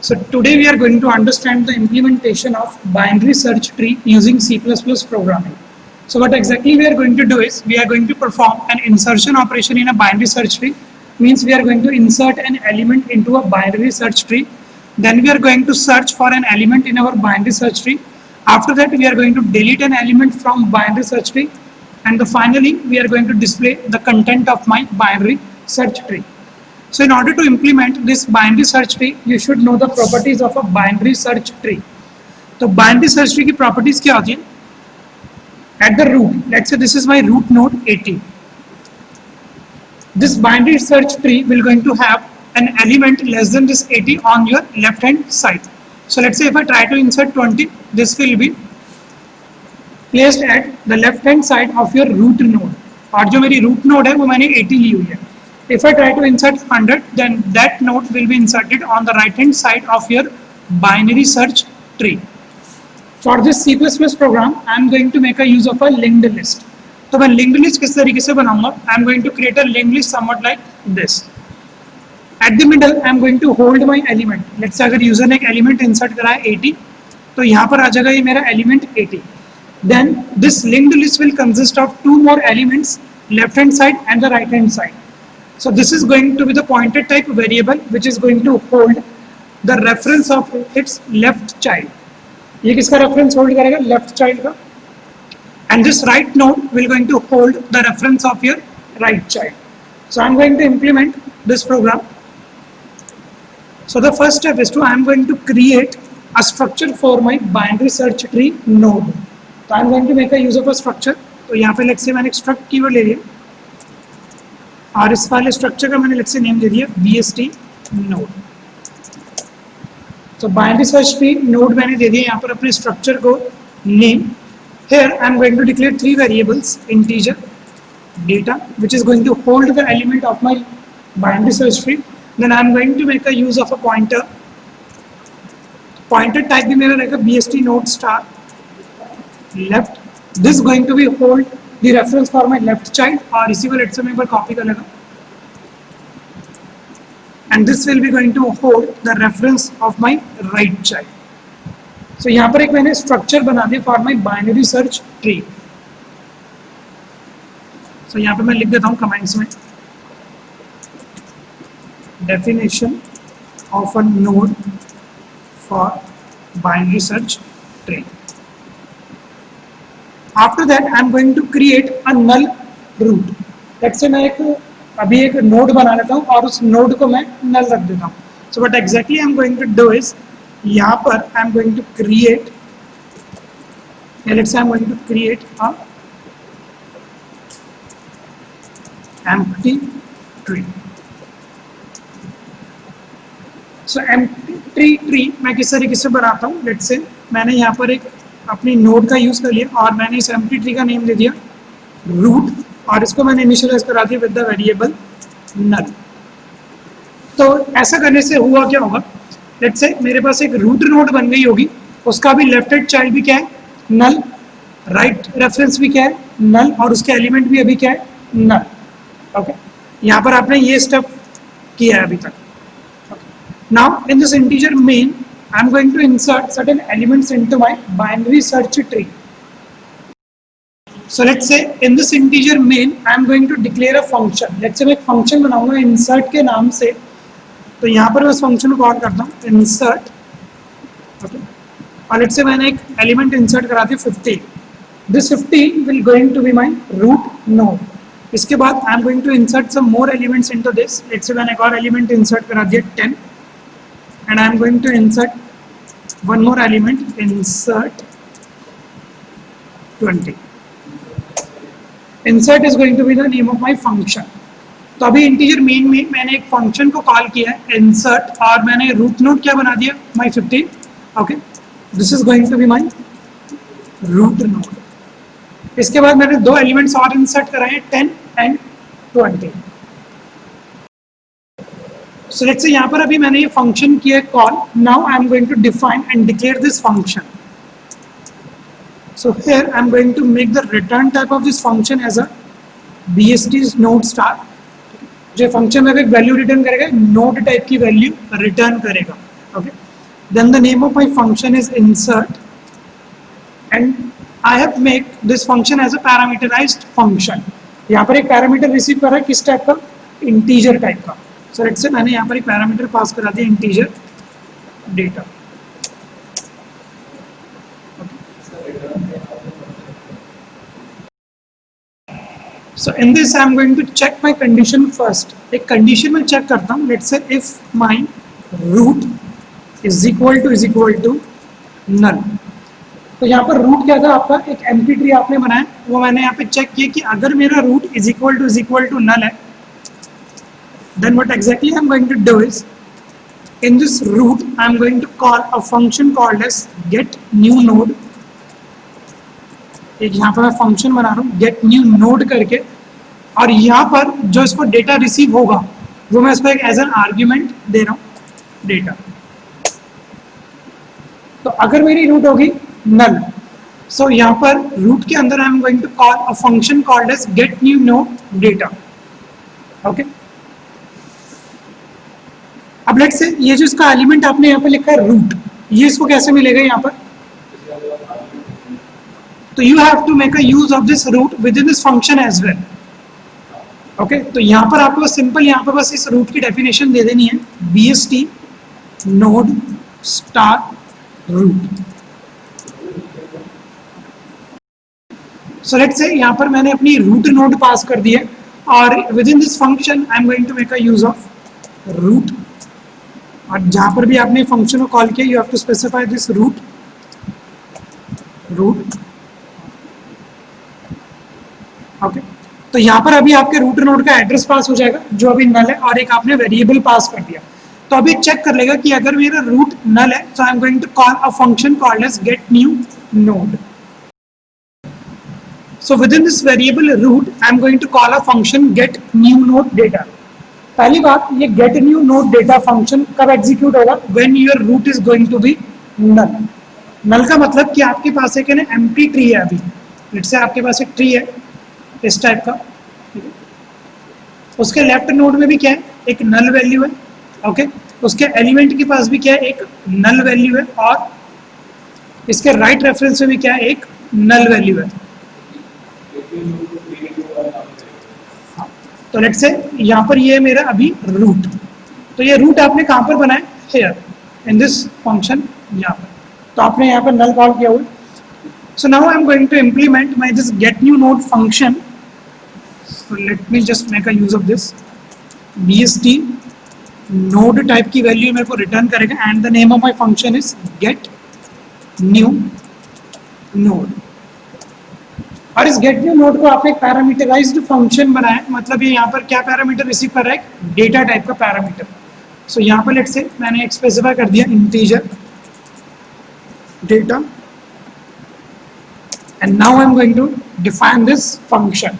So today we are going to understand the implementation of binary search tree using C++ programming. So what exactly we are going to do is we are going to perform an insertion operation in a binary search tree. Means we are going to insert an element into a binary search tree. Then we are going to search for an element in our binary search tree. After that we are going to delete an element from binary search tree. And finally we are going to display the content of my binary search tree. So in order to implement this binary search tree, you should know the properties of a binary search tree. तो binary search tree की properties क्या होती है? At the root, let's say this is my root node 80. This binary search tree will going to have an element less than this 80 on your left hand side. So let's say if I try to insert 20, this will be placed at the left hand side of your root node. और जो मेरी root node है वो मैंने 80 ली हुई है. If I try to insert 100, then that node will be inserted on the right hand side of your binary search tree. For this C++ program, I am going to make a use of a linked list. तो मैं linked list किस तरीके से बनाऊंगा? I am going to create a linked list somewhat like this. At the middle, I am going to hold my element. Let's say अगर user ने एक element insert करा है 80, तो यहाँ पर आ जाएगा ये मेरा element 80. Then this linked list will consist of two more elements, left hand side and the right hand side. So this is going to be the pointer type variable which is going to hold the reference of its left child. ये किसका reference hold करेगा? Left child का. And this right node will going to hold the reference of your right child. So I am going to implement this program. So the first step is I am going to create a structure for my binary search tree node. So I am going to make a use of a structure. तो यहाँ पे let's say मैंने struct keyword ले लिया और इस वाले structure का मैंने लेट्स से नेम दे दिया BST नोड. तो बाइनरी सर्च ट्री नोड मैंने दे दिया यहाँ पर अपने स्ट्रक्चर को name. Here I am going to declare three variables, integer, data which is going to hold the element of my binary search tree. Then I am going to make a use of a pointer. Pointer type भी मेरा रहेगा BST node star left. This going to be hold the reference for my left child और इसी को let's say मैं एक बार copy कर लेगा. And this will be going to hold the reference of my right child. So यहाँ पर एक मैंने structure बना दिया for my binary search tree. So यहाँ पे मैं लिख देता हूँ comments में definition of a node for binary search tree. After that, I am going to create a null root. Let's say मैं अभी एक नोड बना लेता हूँ और उस नोड को मैं null रख देता हूँ. So what exactly I am going to do is यहाँ पर I am going to create. Let's say I am going to create a empty tree. So empty tree मैं किस तरीके से बनाता हूँ? Let's say मैंने यहाँ पर एक अपनी नोड का यूज कर लिया और मैंने इस एम्प्टी ट्री का नेम दे दिया रूट और इसको मैंने इनिशियलाइज करा दिया विद द वेरिएबल नल. तो ऐसा करने से हुआ क्या होगा? लेट्स से मेरे पास एक रूट नोड बन गई होगी, उसका भी लेफ्ट हैंड चाइल्ड भी क्या है? नल. राइट रेफरेंस भी क्या है? नल. और उसके एलिमेंट भी अभी क्या है? नल. ओके, यहाँ पर आपने ये स्टेप किया है अभी तक. Now in this integer main I am going to insert certain elements into my binary search tree. So let's say in this integer main I am going to declare a function. Let's say मैं एक function बनाऊंगा insert के नाम से. तो यहाँ पर मैं उस function को कॉल करता हूँ insert. Okay. और let's say मैंने एक element insert करा दिया 50. This 50 will going to be my root node. इसके बाद I am going to insert some more elements into this. Let's say मैंने एक और element insert करा दिया 10. And I am going to insert one more element, insert 20. Insert is going to be the name of my function. तो अभी integer main में मैंने एक function को कॉल किया है insert और मैंने root node क्या बना दिया? my 50. Okay, this is going to be my root node. इसके बाद मैंने दो elements और insert कराए 10 and 20. So let's say यहाँ पर अभी मैंने ये function किया call. Now I am going to define and declare this function. So here I am going to make the return type of this function as a BST node star. जो function में एक value return करेगा, node type की value return करेगा. Okay. then the name of my function is insert, and I have make this function as a parameterized function. यहाँ पर एक parameter receive कर रहा है किस टाइप का, इंटीजर टाइप का. सो लेट्स से मैंने यहाँ पर एक पैरामीटर पास करा दिया integer data. So in this I am going to check my condition first. एक कंडीशन में चेक करता हूँ. Let's say if my root is equal to null. तो यहाँ पर रूट क्या था आपका, एक एम्प्टी ट्री आपने बनाया, वो मैंने यहाँ पे चेक किया कि अगर मेरा root is equal to null है, then what exactly I'm going to do is, in this root I'm going to call a function called as get new node. एक यहाँ पर मैं फंक्शन बना रहा हूँ get new node करके, और यहाँ पर जो इसको डेटा रिसीव होगा वो मैं इसको एक एज एन आर्ग्यूमेंट दे रहा हूँ डेटा. तो अगर मेरी रूट होगी नल, सो यहाँ पर रूट के अंदर I am going to call a function called as get new node data. Okay, अब लेट्स से ये जो इसका एलिमेंट आपने यहाँ पे लिखा है रूट, ये इसको कैसे मिलेगा यहाँ पर, तो you have to make a use of this root within this function as well. Okay, तो यहाँ पर आपको सिंपल यहाँ पर बस इस रूट की डेफिनेशन दे देनी है, bst node star root. So let's say यहाँ पर मैंने अपनी रूट नोड पास कर दिया, और within this function I am going to make a use of root. और जहाँ पर भी आपने फंक्शन को कॉल किया, you have to specify this root. Okay, तो यहाँ पर अभी आपके रूट नोड का एड्रेस पास हो जाएगा जो अभी नल है, और एक आपने वेरिएबल पास कर दिया. तो अभी चेक कर लेगा कि अगर मेरा रूट नल है, so I am going to call a function called as get new node. So within this variable root, I am going to call a function get new node data. पहली बात, ये get new node data function कब execute होगा, when your root is going to be null. null का मतलब कि आपके पास एक ना empty tree है अभी. let's say आपके पास एक tree है इस टाइप का, उसके लेफ्ट नोड में भी क्या है, एक null वैल्यू है. ओके, उसके एलिमेंट के पास भी क्या है, एक null वैल्यू है, और इसके राइट रेफरेंस में भी क्या है, एक null वैल्यू है. तो लेट्स से यहाँ पर ये है मेरा अभी रूट. तो ये रूट आपने कहाँ पर बनाया, हियर इन दिस फंक्शन यहाँ पर. तो आपने यहाँ पर नल कॉल किया हुआ. So now I am going to implement my this get new node function. So let me just make a use of this. bst node type की वैल्यू मेरे को रिटर्न करेगा, and the name of my function is get new node. और इस gate new node को आपने एक parameterised function बनाया, मतलब ये यहाँ पर क्या पैरामीटर रिसीव कर रहा है, डेटा टाइप का पैरामीटर. सो यहाँ पर लेट्स से मैंने एक स्पेसिफाई कर दिया integer data, and now I am going to define this function.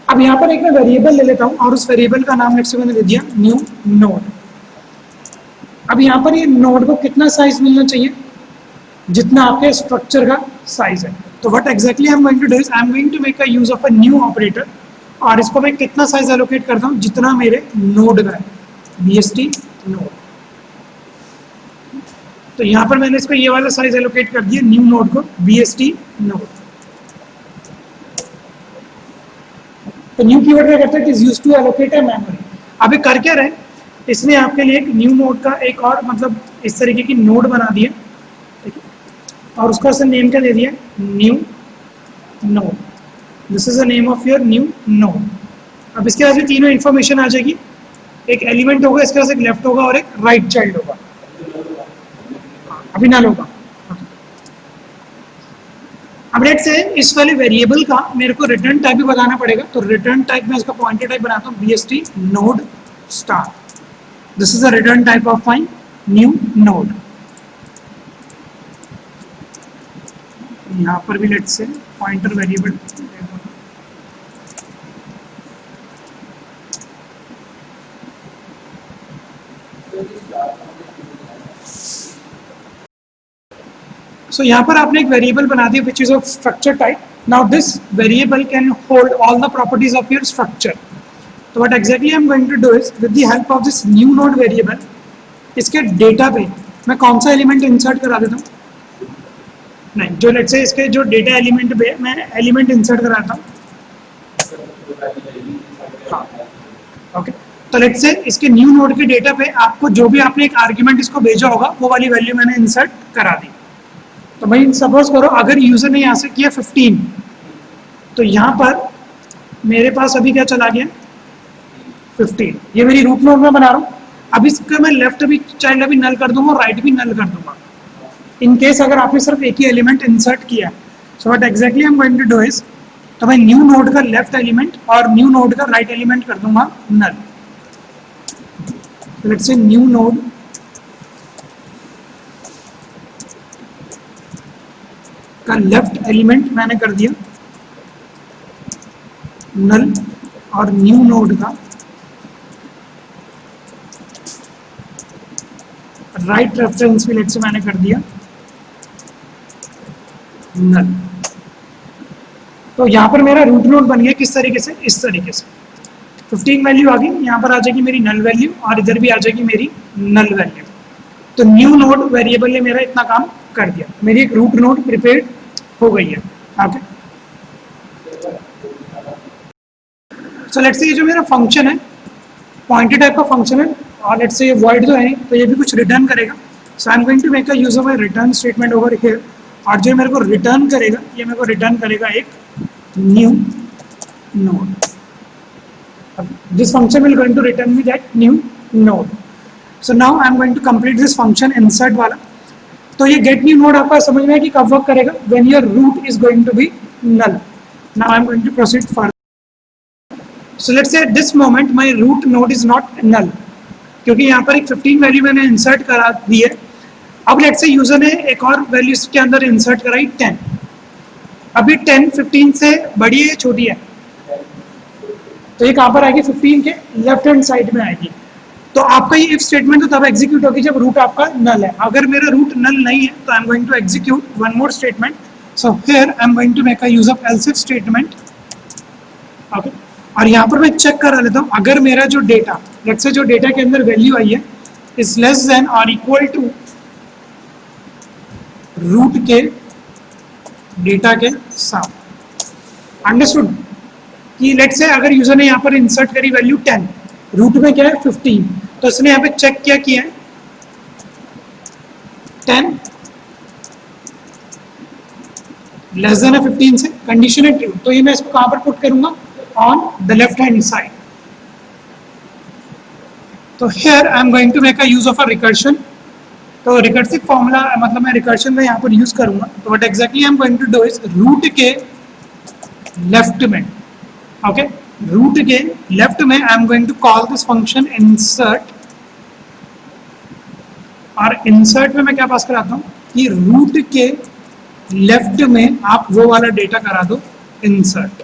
अब यहाँ पर एक मैं वेरिएबल ले लेता हूँ, और उस वेरिएबल का नाम लेट्स से मैंने दे दिया न्यू नोड. अब यहाँ पर ये नोड को कितना साइज मिलना चाहिए, जितना आपके स्ट्रक्चर का साइज है. तो what exactly I am going to do is I am going to make a use of a new operator, और इसको मैं कितना साइज एलोकेट करता हूँ, जितना मेरे नोड का है, bst नोड. तो यहाँ पर मैंने इसको ये वाला साइज एलोकेट कर दिया न्यू नोड को, bst नोड. तो न्यू कीवर्ड क्या करता है, it is used to allocate a memory. अभी कर क्या रहे, इसने आपके लिए एक न्यू नोड का एक और मतलब इस तरीके की नोड बना दी है, ठीक है, और उसका उसने नेम क्या दे दिया, new node. This is the name of your new node. अब इसके पास भी तीनों इन्फॉर्मेशन आ जाएगी, एक एलिमेंट होगा, इसके पास एक लेफ्ट होगा और एक राइट चाइल्ड होगा. अभी नल होगा. अब लेट्स से इस वाले वेरिएबल का मेरे को रिटर्न टाइप भी बताना पड़ेगा. तो रिटर्न टाइप में इसका पॉइंटर टाइप बनाता हूँ bst node star. This is the return type of my new node. यहाँ पर भी let's say pointer variable so यहाँ पर आपने एक वेरिएबल बना दिया which is of structure type, Now this variable can hold all the properties of your structure. So what exactly I'm going to do is, with the help of this new node variable, इसके data पे मैं कौन सा element insert करा देता हूँ, नहीं जो लेट्स से इसके जो डेटा एलिमेंट पे मैं एलिमेंट इंसर्ट कराता हूँ, हाँ ओके। तो लेट्स से इसके न्यू नोड के डेटा पे आपको जो भी आपने एक आर्ग्यूमेंट इसको भेजा होगा वो वाली वैल्यू मैंने इंसर्ट करा दी। तो भाई सपोज करो अगर यूजर ने यहाँ से किया 15, तो यहाँ पर मेरे पास अभी क्या चला गया 15, ये मेरी रूट नोड में बना रहा हूँ। अब इसका मैं लेफ्ट भी चाइल्ड अभी नल कर दूंगा और राइट भी नल कर दूंगा, इन केस अगर आपने सिर्फ एक ही एलिमेंट इंसर्ट किया। So what exactly I am going to do is, तो मैं न्यू नोड का लेफ्ट एलिमेंट और न्यू नोड का राइट एलिमेंट कर दूंगा null. Let's say new node का लेफ्ट एलिमेंट मैंने कर दिया नल और न्यू नोड का राइट रेफरेंस भी लेट से मैंने कर दिया नल। तो यहाँ पर मेरा रूट नोड बन गया किस तरीके से, इस तरीके से 15 वैल्यू आ गई, यहाँ पर आ जाएगी मेरी नल वैल्यू और इधर भी आ जाएगी मेरी नल वैल्यू। तो न्यू नोड वेरिएबल ने मेरा इतना काम कर दिया, मेरी एक रूट नोड प्रिपेयर हो गई है। ओके, सो लेट्स से ये जो मेरा फंक्शन है पॉइंटेड टाइप का फंक्शन है और लेट्स से ये वॉइड जो है तो ये भी कुछ रिटर्न करेगा। So I am going to make a use of a return statement over here, और जो मेरे को रिटर्न करेगा ये मेरे को रिटर्न करेगा एक new node. This function will going to return me that new node. So now I am going to complete this function insert वाला। तो ये गेट न्यू नोड आपका समझ में है कि कब वर्क करेगा, when your root is going to be null. Now I am going to proceed further. So let's say at this moment my root node is not null, क्योंकि यहाँ पर एक 15 वैल्यू मैंने इंसर्ट करा दी है। अब लेट्स से यूजर ने एक और वैल्यू इसके अंदर इंसर्ट कराई 10। अभी 10 15 से बड़ी है छोटी है, तो ये कहाँ पर आएगी 15 के लेफ्ट हैंड साइड में आएगी। तो आपका ये इफ स्टेटमेंट तो तब एग्जीक्यूट होगी जब रूट आपका नल है। अगर मेरा रूट नल नहीं है तो I am going to execute one more statement. So here I am going to make a use of else if statement. Okay, और यहाँ पर मैं चेक करा लेता हूँ अगर मेरा जो डेटा लेट्स से जो डेटा के अंदर वैल्यू आई है इज लेस देन और इक्वल टू रूट के डेटा के साथ। अंडरस्टूड कि लेट्स से अगर यूजर ने यहाँ पर इंसर्ट करी वैल्यू 10, रूट में क्या है 15, तो इसने यहाँ पे चेक क्या किया है 10 लेस देन है 15 से, कंडीशन है ट्रू। तो ये मैं इसको कहाँ पर पुट करूंगा, on the left hand side. तो here I am going to make a use of a recursion. तो रिकर्सिव फॉर्मूला मतलब मैं रिकर्शन में यहाँ पर यूज करूंगा। तो what exactly I am going to do is root के लेफ्ट में, ओके रूट के लेफ्ट में I am going to call this function insert, और इंसर्ट में मैं क्या पास कराता हूँ कि रूट के लेफ्ट में आप वो वाला डेटा करा दो इंसर्ट।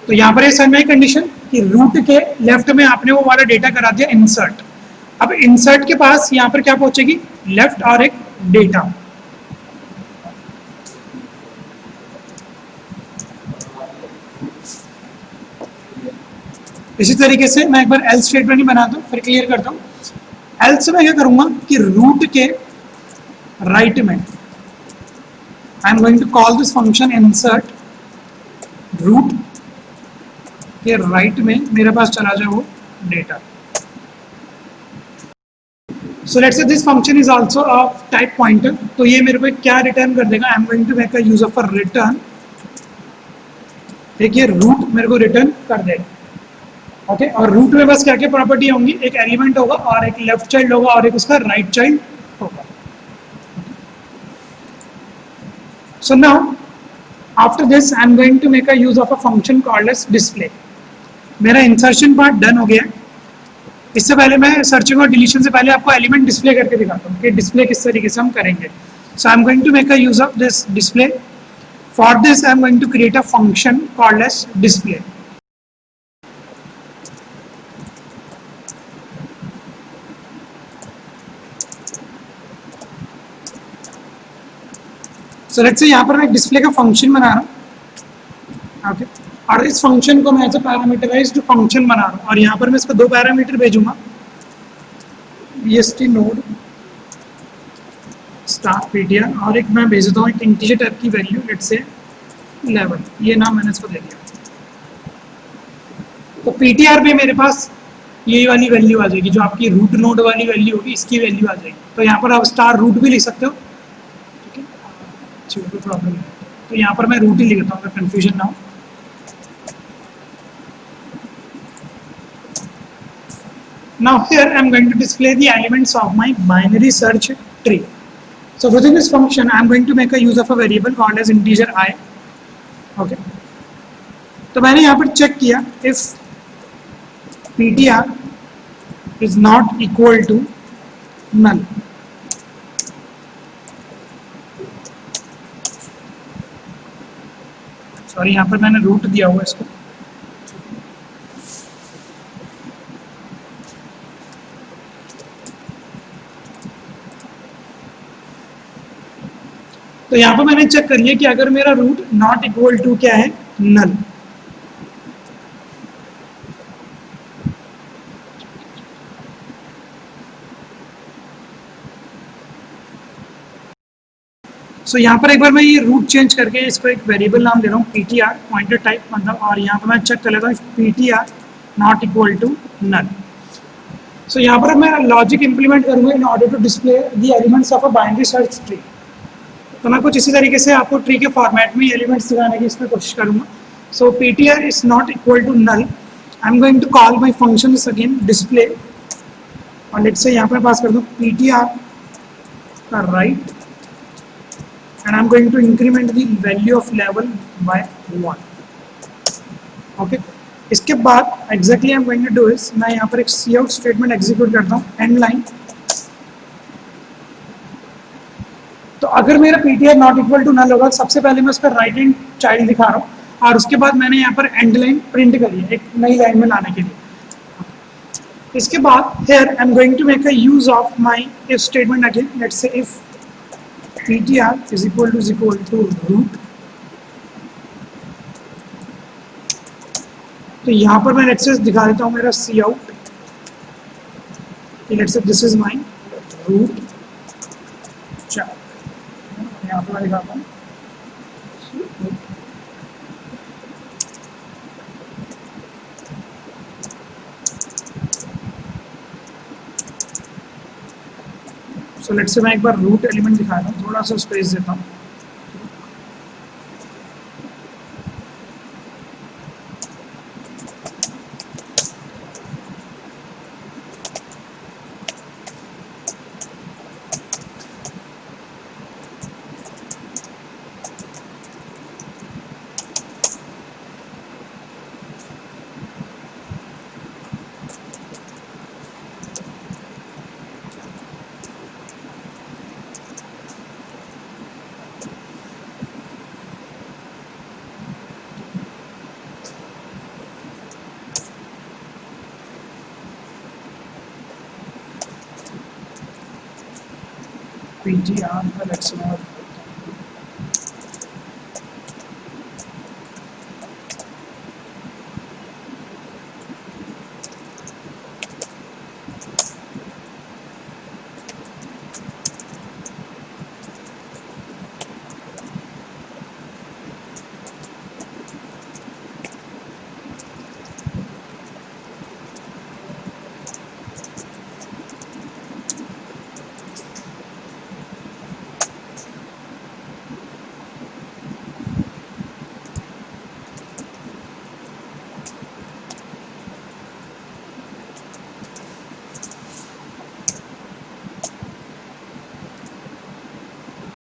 तो यहाँ पर ये समझ में कंडीशन कि रूट के लेफ्ट में आपने वो वाला डेटा करा दिया इंसर्ट। अब इंसर्ट के पास यहाँ पर क्या पहुंचेगी लेफ्ट और एक डेटा। इसी तरीके से मैं एक बार एल्स स्टेटमेंट ही बनाता हूँ फिर क्लियर करता हूँ। एल्स में क्या करूंगा कि रूट के राइट में I am going to call this function insert, root के राइट में मेरे पास चला जाए वो data. So let's say this function is also a type pointer. तो ये मेरे को क्या रिटर्न कर देगा, I am going to make a use of a return. देखिए रूट मेरे को रिटर्न कर देगा, ओके और रूट में बस क्या क्या प्रॉपर्टी होंगी, एक एलिमेंट होगा और एक लेफ्ट चाइल्ड होगा और एक उसका राइट चाइल्ड होगा। So now after this I am going to make a use of a function called as display. मेरा इंसर्शन पार्ट डन हो गया है। इससे पहले मैं सर्चिंग और डिलीशन से पहले आपको एलिमेंट डिस्प्ले करके दिखाता हूँ कि डिस्प्ले किस तरीके से हम करेंगे। So I am going to make a use of this display. For this I am going to create a function called as display. So let's say यहाँ पर मैं डिस्प्ले का फंक्शन बना रहा हूँ, ओके, और इस फंक्शन को मैं एज अ पैरामीटराइज्ड फंक्शन बना रहा हूँ और यहाँ पर मैं इसको दो पैरामीटर भेजूंगा, vst node स्टार ptr और एक मैं भेज देता हूँ एक इंटीजर टाइप की वैल्यू, लेट्स से लेवल, ये नाम मैंने इसको दे दिया। तो ptr पे मेरे पास ये वाली वैल्यू आ जाएगी, जो आपकी रूट नोड वाली वैल्यू होगी, इसकी वैल्यू आ जाएगी। तो यहाँ पर आप स्टार रूट भी लिख सकते हो, ठीक है, कोई प्रॉब्लम नहीं। तो यहाँ पर मैं रूट ही लिखता हूँ, अगर कन्फ्यूजन ना हो। Now here I am going to display the elements of my binary search tree. So within this function I am going to make a use of a variable called as integer I. Okay. तो मैंने यहाँ पर check किया if ptr is not equal to null. Sorry, यहाँ पर मैंने root दिया हुआ इसको। तो यहाँ पर मैंने चेक कर लिया कि अगर मेरा रूट नॉट इक्वल टू क्या है, नल, सो यहाँ पर एक बार मैं ये रूट चेंज करके इसको एक वेरिएबल नाम दे रहा हूँ ptr पॉइंटर टाइप मतलब, और यहाँ पर मैं चेक कर लेता हूँ ptr not equal to null. So यहाँ पर मैं लॉजिक इंप्लीमेंट करूँगा in order to display the elements of a binary search tree. तो मैं कुछ इसी तरीके से आपको ट्री के फॉर्मेट में एलिमेंट्स दिखाने की इसमें कोशिश करूँगा। So ptr is not equal to null, I am going to call my function is again display, और लेट्स से यहाँ पर पास कर दूँ ptr का right, and I'm going to increment the value of level by 1. Okay. इसके बाद exactly I'm going to do is मैं यहाँ पर एक cout statement execute करता हूँ end line। तो अगर मेरा ptr not equal to null होगा, सबसे पहले मैं उसका right hand child दिखा रहा हूँ और उसके बाद मैंने यहाँ पर end line print करी है एक नई लाइन में लाने के लिए। इसके बाद here I'm going to make a use of my if statement again, let's say if ptr is equal to root, तो यहाँ पर मैं लेट्स से दिखा देता हूँ मेरा cout, let's say this is my route chart, यहाँ पर मैं दिखाता हूँ सो लेट्स से मैं एक बार रूट एलिमेंट दिखा रहा हूँ, थोड़ा सा स्पेस देता हूँ। ptr, let's see